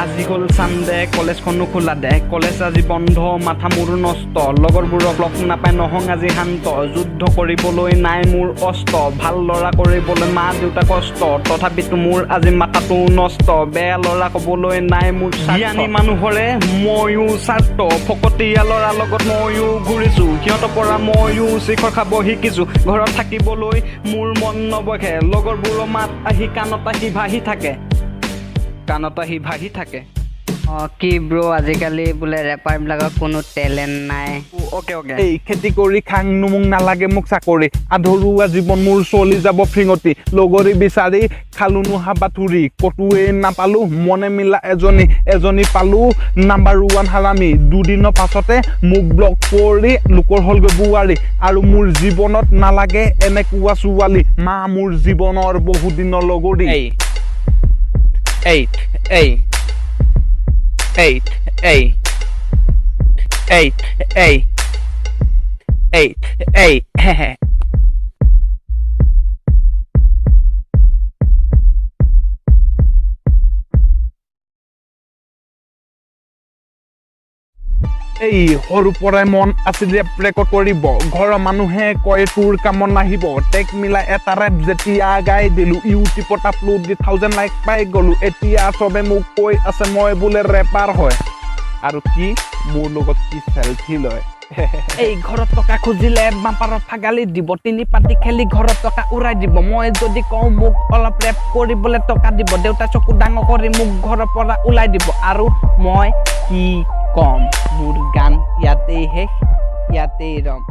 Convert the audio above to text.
আজি হ'ল চানডে কলেজখনো খোলা দে কলেজ আজি বন্ধ মাথা মোৰ নষ্ট লগৰবোৰক লগ নাপায় নহং আজি শান্ত যুদ্ধ কৰিবলৈ নাই মোৰ অস্ত্ৰ ভাল ল'ৰা কৰিবলৈ মা দেউতা কষ্ট তথাপিতো মোৰ আজি মাথাটো নষ্ট বেয়া ল'ৰা ক'বলৈ নাই মোৰ জ্ঞানী মানুহৰে ময়ো স্বাৰ্থ ফকতীয়া ল'ৰাৰ লগত ময়ো ঘূৰিছোঁ সিহঁতৰ পৰা ময়ো শিখৰ খাব শিকিছোঁ ঘৰত থাকিবলৈ মোৰ মন নবহে লগৰবোৰৰ মাত আহি কাণত আহি ভাহি থাকে কি ব্ৰ আজিকালি বোলে ৰেপাৰবিলাকৰ কোনো টেলেণ্ট নাই অকে এই খেতি কৰি খাং মোক নালাগে মোক চাকৰি আধৰুৱা জীৱন মোৰ চলি যাব ফিঙতি লগৰী বিচাৰি খালোনো হাবাথুৰি কটোৱে নাপালো মনে মিলা এজনী পালো নাম্বাৰ 1 হাৰামি দুদিনৰ পাছতে মোক ব্লক কৰি লোকৰ হলগৈ বোৱাৰী আৰু মোৰ জীৱনত নালাগে এনেকুৱা ছোৱালী মা মোৰ জীৱনৰ বহুদিনৰ লগৰী এই সৰু পৰাই মন আছিল ৰেকৰ্ড কৰিব ঘৰৰ মানুহে কয় তোৰ কামত নাহিব টেক মিলাই এটা ৰেপ যেতিয়া গাই দিলো ইউটিউবত আপলোড দি 1000 লাইক পাই গলো এতিয়া চবে মোক কৈ আছে মই বোলে ৰেপাৰ হয় আৰু কি মোৰ লগত কি সেলফি লয় এই ঘৰত টকা খুজিলে বাম্পাৰত ফাগালি দিব তিনি পাতি খেলি ঘৰত টকা উৰাই দিব মই যদি কওঁ মোক অলপ ৰেপ কৰিবলৈ টকা দিব দেউতা চকু ডাঙৰ কৰি মোক ঘৰৰ পৰা ওলাই দিব আৰু মই কি কম মোৰ গান ইয়াতেই শেষ ইয়াতেই ৰম